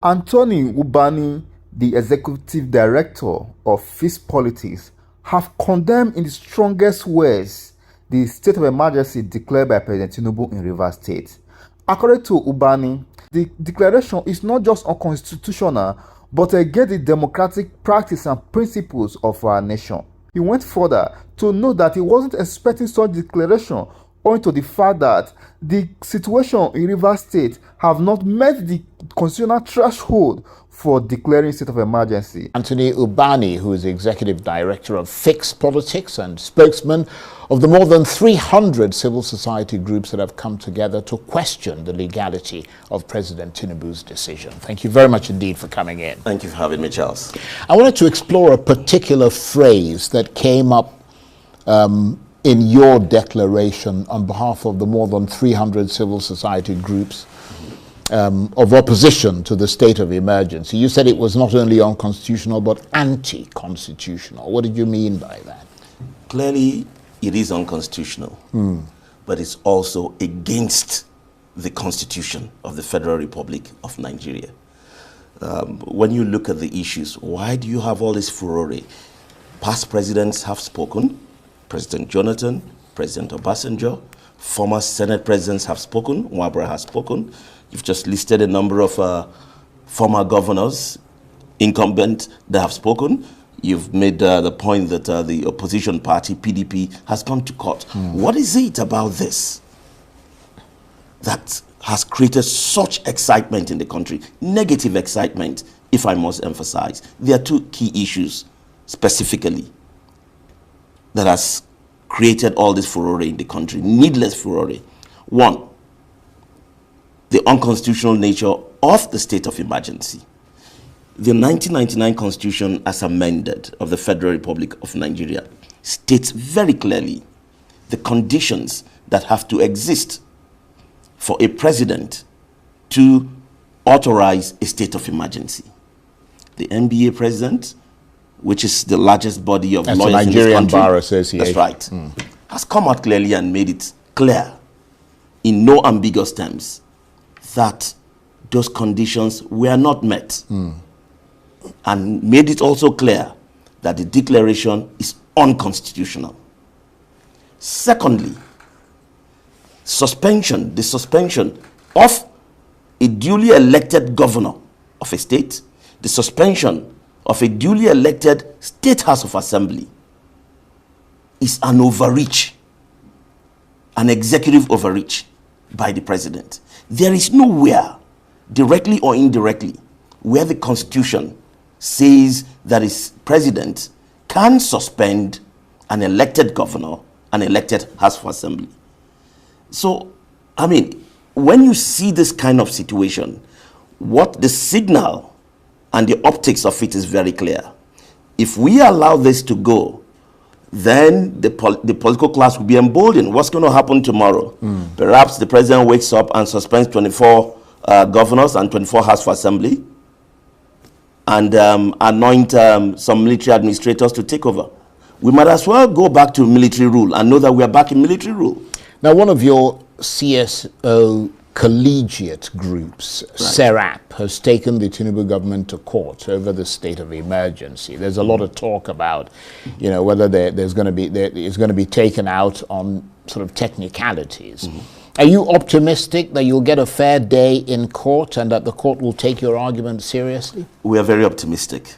Anthony Ubani, the executive director of Fist Politics, have condemned in the strongest words the state of emergency declared by President Tinubu in Rivers State. According to Ubani, the declaration is not just unconstitutional, but against the democratic practice and principles of our nation. He went further to note that he wasn't expecting such declaration owing to the fact that the situation in Rivers State have not met the constitutional threshold for declaring state of emergency. Anthony Ubani, who is the executive director of Fixed Politics and spokesman of the more than 300 civil society groups that have come together to question the legality of President Tinubu's decision. Thank you very much indeed for coming in. Thank you for having me, Charles. I wanted to explore a particular phrase that came up in your declaration on behalf of the more than 300 civil society groups of opposition to the state of emergency. You said it was not only unconstitutional but anti-constitutional. What did you mean by that? Clearly, it is unconstitutional, but it's also against the Constitution of the Federal Republic of Nigeria. When you look at the issues, why do you have all this furore? Past presidents have spoken. President Jonathan, President Obasanjo, former Senate presidents have spoken. Nwabura has spoken. You've just listed a number of former governors, incumbent, that have spoken. You've made the point that the opposition party, PDP, has gone to court. What is it about this that has created such excitement in the country? Negative excitement, if I must emphasize. There are two key issues specifically that has created all this furore in the country, needless furore. One, the unconstitutional nature of the state of emergency. The 1999 Constitution, as amended, of the Federal Republic of Nigeria states very clearly the conditions that have to exist for a president to authorize a state of emergency. The NBA president, which is the largest body of lawyers in this country, Nigerian Bar Association. That's right, has come out clearly and made it clear in no ambiguous terms that those conditions were not met. And made it also clear that the declaration is unconstitutional. Secondly, the suspension of a duly elected governor of a state, the suspension of a duly elected State House of Assembly is an overreach, an executive overreach by the president. There is nowhere, directly or indirectly, where the Constitution says that his president can suspend an elected governor, an elected House of Assembly. So, I mean, when you see this kind of situation, what the signal and the optics of it is very clear. If we allow this to go, then the political class will be emboldened. What's going to happen tomorrow? Perhaps the president wakes up and suspends 24 governors and 24 House of Assembly and anoint some military administrators to take over. We might as well go back to military rule and know that we are back in military rule. Now, one of your CSO collegiate groups, SERAP, has taken the Tinubu government to court over the state of emergency. There's a lot of talk about, you know, whether it's going to be taken out on sort of technicalities. Are you optimistic that you'll get a fair day in court and that the court will take your argument seriously? We are very optimistic.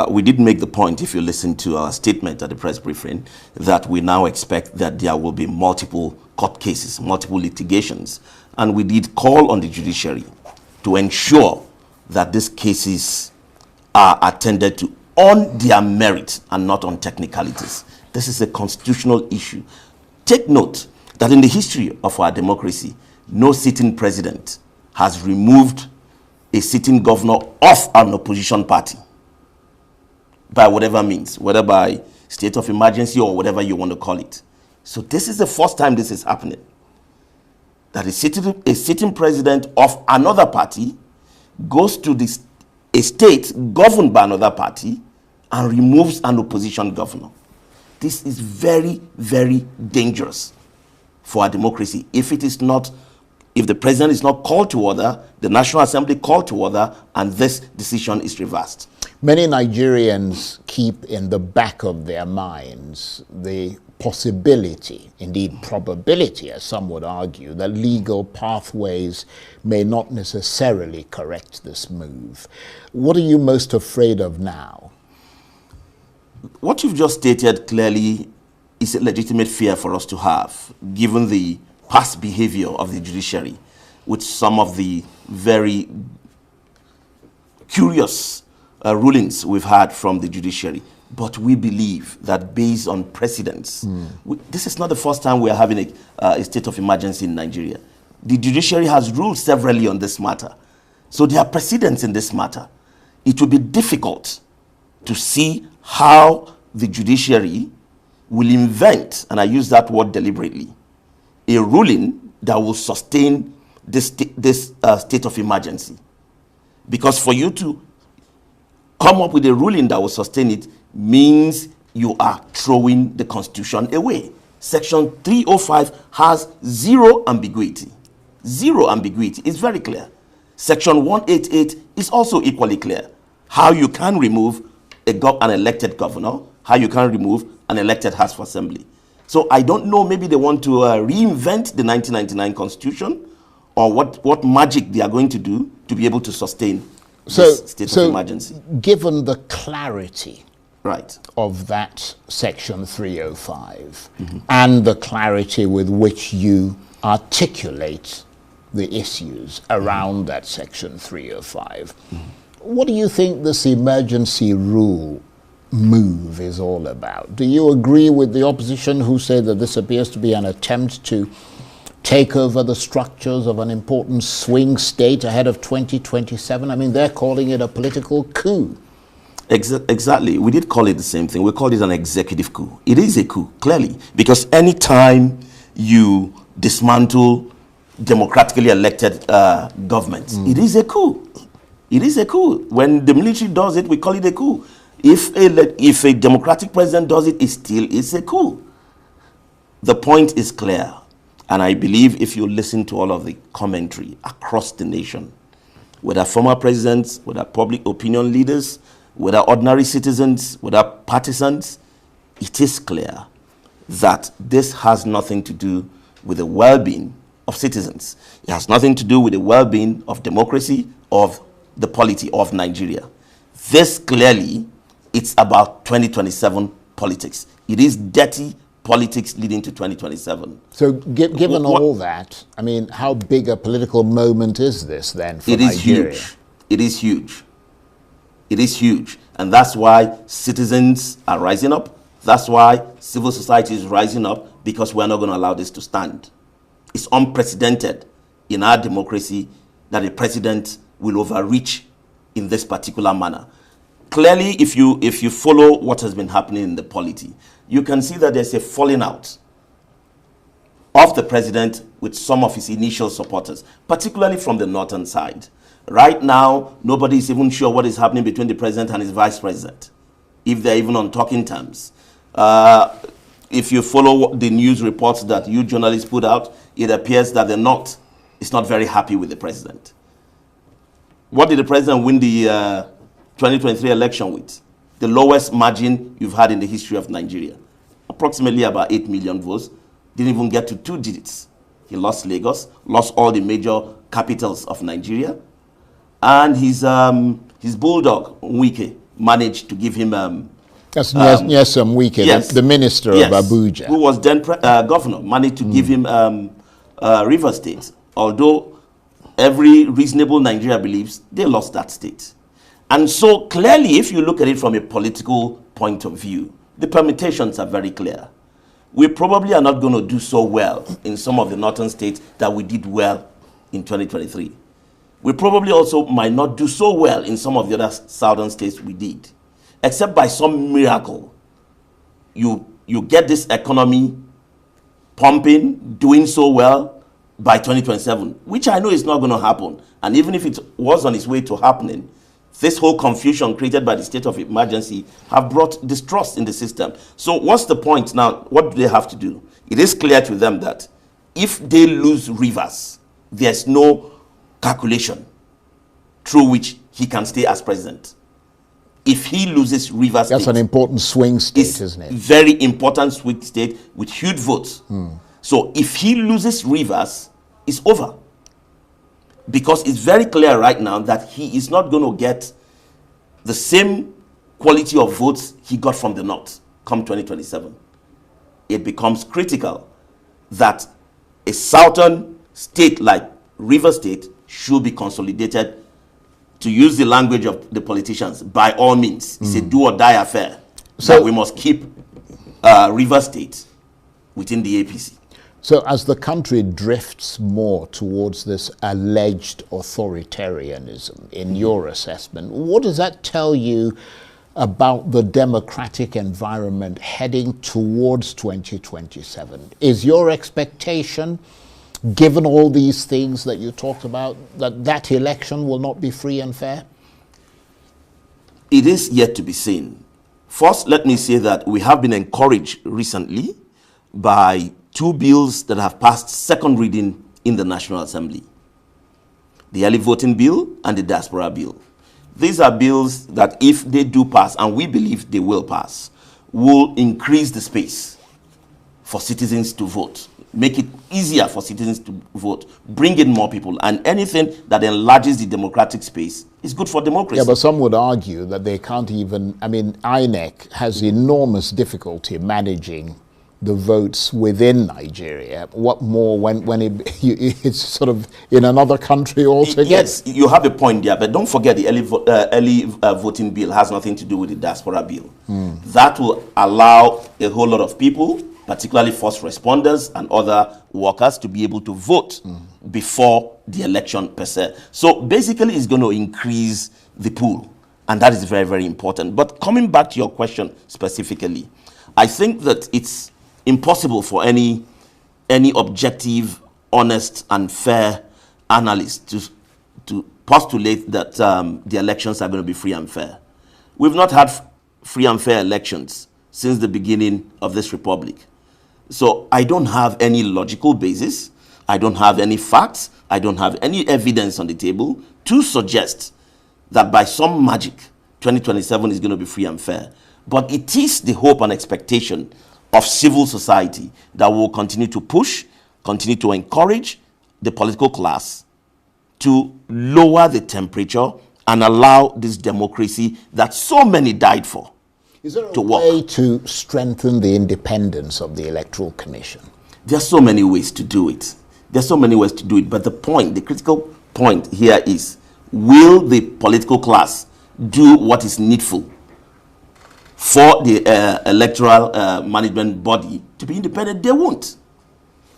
We did make the point, if you listen to our statement at the press briefing, that we now expect that there will be multiple court cases, multiple litigations. And we did call on the judiciary to ensure that these cases are attended to on their merit and not on technicalities. This is a constitutional issue. Take note that in the history of our democracy, no sitting president has removed a sitting governor of an opposition party by whatever means, whether by state of emergency or whatever you want to call it. So this is the first time this is happening, that a sitting president of another party goes to a state governed by another party and removes an opposition governor. This is very, very dangerous for our democracy if it is not If the president is not called to order, the National Assembly called to order, and this decision is reversed. Many Nigerians keep in the back of their minds the possibility, indeed probability, as some would argue, that legal pathways may not necessarily correct this move. What are you most afraid of now? What you've just stated clearly is a legitimate fear for us to have, given the past behavior of the judiciary, with some of the very curious rulings we've had from the judiciary. But we believe that based on precedents, this is not the first time we are having a state of emergency in Nigeria. The judiciary has ruled severally on this matter. So there are precedents in this matter. It will be difficult to see how the judiciary will invent, and I use that word deliberately, a ruling that will sustain this state of emergency. Because for you to come up with a ruling that will sustain it means you are throwing the Constitution away. Section 305 has zero ambiguity. Zero ambiguity. It's very clear. Section 188 is also equally clear. How you can remove an elected governor, how you can remove an elected House of Assembly. So I don't know, maybe they want to reinvent the 1999 Constitution, or what magic they are going to do to be able to sustain this state of emergency. Given the clarity right of that Section 305 and the clarity with which you articulate the issues around that Section 305, what do you think this emergency rule move is all about? Do you agree with the opposition who say that this appears to be an attempt to take over the structures of an important swing state ahead of 2027? I mean, they're calling it a political coup. Exactly. We did call it the same thing. We called it an executive coup. It is a coup, clearly, because anytime you dismantle democratically elected governments, it is a coup. It is a coup. When the military does it, we call it a coup. If a democratic president does it, it still is a coup. The point is clear. And I believe if you listen to all of the commentary across the nation, whether former presidents, whether public opinion leaders, whether ordinary citizens, whether partisans, it is clear that this has nothing to do with the well-being of citizens. It has nothing to do with the well-being of democracy, of the polity of Nigeria. This clearly, it's about 2027 politics. It is dirty politics leading to 2027. So given all that, I mean, how big a political moment is this then for Nigeria? It is huge. It is huge. It is huge. And that's why citizens are rising up. That's why civil society is rising up, because we're not going to allow this to stand. It's unprecedented in our democracy that a president will overreach in this particular manner. Clearly, if you follow what has been happening in the polity, you can see that there's a falling out of the president with some of his initial supporters, particularly from the northern side. Right now, nobody is even sure what is happening between the president and his vice president, if they're even on talking terms. If you follow the news reports that you journalists put out, it appears that the North is not very happy with the president. What did the president win the 2023 election with? The lowest margin you've had in the history of Nigeria. Approximately about 8 million votes. Didn't even get to 2 digits. He lost Lagos, lost all the major capitals of Nigeria. And his bulldog, Wike, managed to give him... That's Nyesom Wike, yes, the minister of Abuja. Who was then governor, managed to give him River State. Although every reasonable Nigeria believes they lost that state. And so clearly, if you look at it from a political point of view, the permutations are very clear. We probably are not going to do so well in some of the northern states that we did well in 2023. We probably also might not do so well in some of the other southern states we did. Except by some miracle, you get this economy pumping, doing so well by 2027, which I know is not going to happen. And even if it was on its way to happening, this whole confusion created by the state of emergency have brought distrust in the system. So what's the point now? What do they have to do? It is clear to them that if they lose Rivers, there's no calculation through which he can stay as president. If he loses Rivers State, that's an important swing state, isn't it? Very important swing state with huge votes. So if he loses Rivers, it's over. Because it's very clear right now that he is not going to get the same quality of votes he got from the North come 2027. It becomes critical that a southern state like Rivers State should be consolidated, to use the language of the politicians, by all means. It's a do or die affair. So we must keep Rivers State within the APC. So as the country drifts more towards this alleged authoritarianism, in your assessment, what does that tell you about the democratic environment heading towards 2027? Is your expectation, given all these things that you talked about, that that election will not be free and fair? It is yet to be seen. First, let me say that we have been encouraged recently by two bills that have passed second reading in the National Assembly: the early voting bill and the diaspora bill. These are bills that, if they do pass, and we believe they will pass, will increase the space for citizens to vote, make it easier for citizens to vote, bring in more people, and anything that enlarges the democratic space is good for democracy. Yeah, but some would argue that they can't even, I mean, INEC has enormous difficulty managing the votes within Nigeria. What more when it's sort of in another country altogether? Yes, you have a point there, but don't forget the early voting bill has nothing to do with the diaspora bill. That will allow a whole lot of people, particularly first responders and other workers, to be able to vote before the election per se. So basically it's going to increase the pool, and that is very, very important. But coming back to your question specifically, I think that it's impossible for any objective, honest, and fair analyst to postulate that the elections are going to be free and fair. We've not had free and fair elections since the beginning of this republic. So I don't have any logical basis, I don't have any facts, I don't have any evidence on the table to suggest that by some magic 2027 is going to be free and fair. But it is the hope and expectation of civil society that will continue to push, continue to encourage the political class to lower the temperature and allow this democracy that so many died for Is there to a work. way to strengthen the independence of the Electoral Commission? There are so many ways to do it. There are so many ways to do it. But the point, the critical point here is, will the political class do what is needful for the electoral management body to be independent? They won't.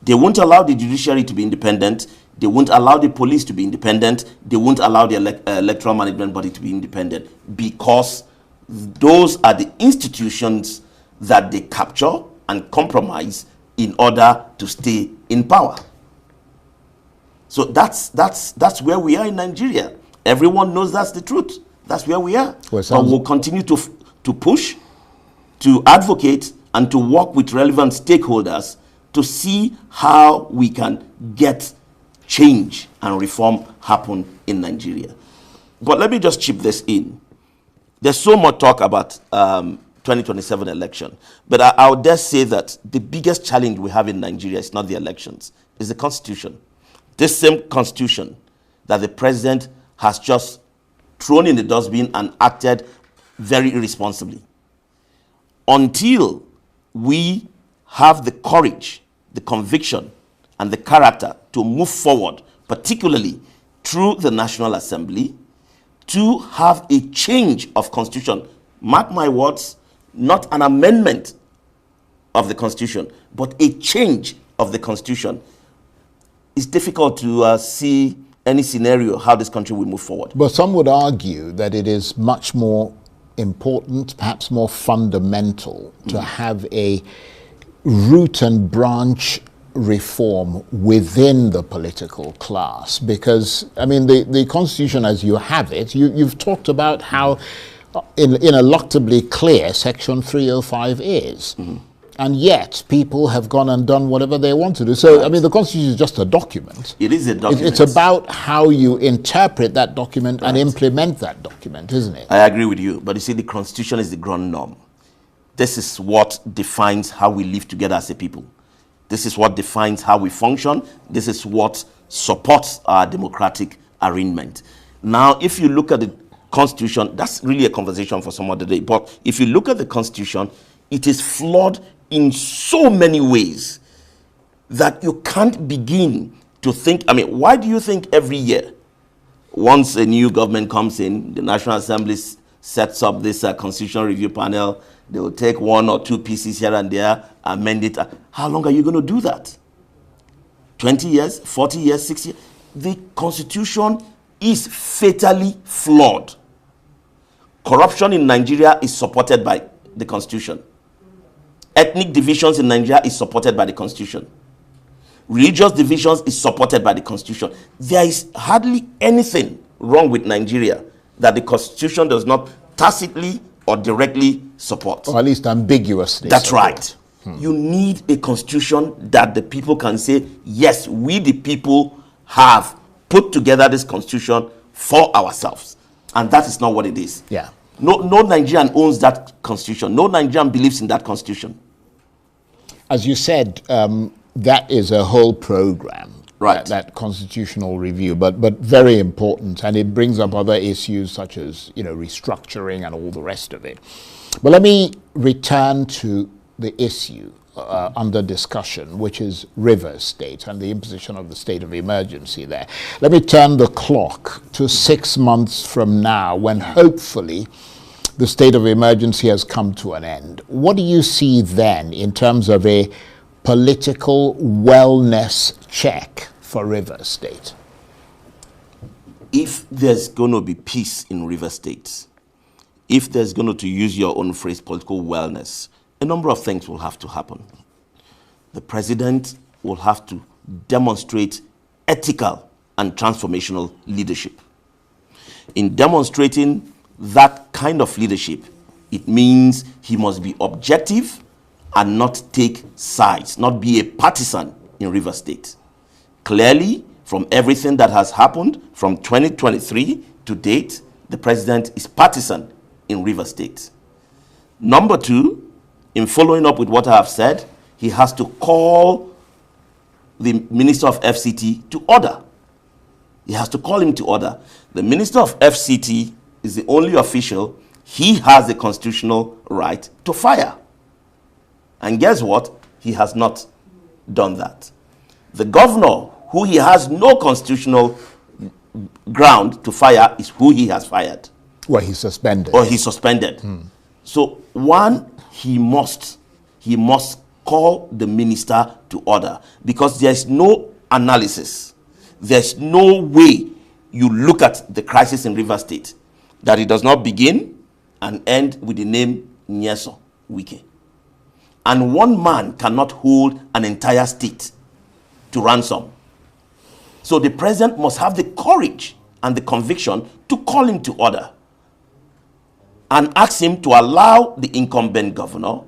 They won't allow the judiciary to be independent. They won't allow the police to be independent. They won't allow the electoral management body to be independent, because those are the institutions that they capture and compromise in order to stay in power. So that's where we are in Nigeria. Everyone knows that's the truth. That's where we are. Well, but we'll continue to push, to advocate, and to work with relevant stakeholders to see how we can get change and reform happen in Nigeria. But let me just chip this in. There's so much talk about 2027 election, but I would dare say that the biggest challenge we have in Nigeria is not the elections, it's the constitution. This same constitution that the president has just thrown in the dustbin and acted very irresponsibly. Until we have the courage, the conviction, and the character to move forward, particularly through the National Assembly, to have a change of constitution. Mark my words, not an amendment of the constitution, but a change of the constitution. It's difficult to see any scenario how this country will move forward. But some would argue that it is much more important, perhaps more fundamental, to have a root and branch reform within the political class, because I mean the constitution as you have it, you've talked about how ineluctably clear section 305 is. And yet, people have gone and done whatever they want to do. So, right. I mean, the Constitution is just a document. It is a document. It's about how you interpret that document and implement that document, isn't it? I agree with you. But you see, the Constitution is the ground norm. This is what defines how we live together as a people. This is what defines how we function. This is what supports our democratic arrangement. Now, if you look at the Constitution, that's really a conversation for some other day. But if you look at the Constitution, it is flawed in so many ways that you can't begin to think. I mean, why do you think every year, once a new government comes in, the National Assembly sets up this constitutional review panel, they will take one or two pieces here and there, amend it. How long are you going to do that? 20 years, 40 years, 60 years? The Constitution is fatally flawed. Corruption in Nigeria is supported by the Constitution. Ethnic divisions in Nigeria is supported by the Constitution. Religious divisions is supported by the Constitution. There is hardly anything wrong with Nigeria that the Constitution does not tacitly or directly support. Or at least ambiguously. That's right. You need a Constitution that the people can say, yes, we the people have put together this Constitution for ourselves. And that is not what it is. Yeah. No Nigerian owns that Constitution. No Nigerian believes in that Constitution. As you said, that is a whole program, right? That constitutional review, but very important, and it brings up other issues such as restructuring and all the rest of it. But let me return to the issue under discussion, which is Rivers State and the imposition of the state of emergency there. Let me turn the clock to 6 months from now, when hopefully the state of emergency has come to an end. What do you see then in terms of a political wellness check for Rivers State? If there's going to be peace in Rivers State, if there's going to use your own phrase, political wellness, a number of things will have to happen. The president will have to demonstrate ethical and transformational leadership. In demonstrating that kind of leadership, it means he must be objective and not take sides, not be a partisan in Rivers State. Clearly, from everything that has happened from 2023 to date, the president is partisan in Rivers State. Number two, in following up with what I have said, he has to call the Minister of FCT to order. He has to call him to order. The Minister of FCT is the only official he has the constitutional right to fire. And guess what? He has not done that. The governor, who he has no constitutional ground to fire, is who he has fired. Well, he's suspended. Or he's suspended. So one, he must call the minister to order, because there's no analysis. There's no way you look at the crisis in Rivers State that it does not begin and end with the name Nyesom Wike. And one man cannot hold an entire state to ransom. So the president must have the courage and the conviction to call him to order and ask him to allow the incumbent governor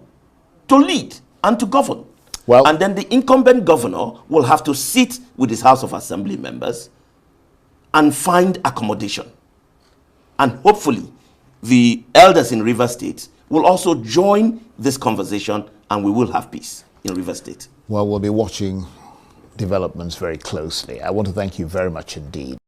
to lead and to govern. Well, and then the incumbent governor will have to sit with his House of Assembly members and find accommodation. And hopefully, the elders in Rivers State will also join this conversation, and we will have peace in Rivers State. Well, we'll be watching developments very closely. I want to thank you very much indeed.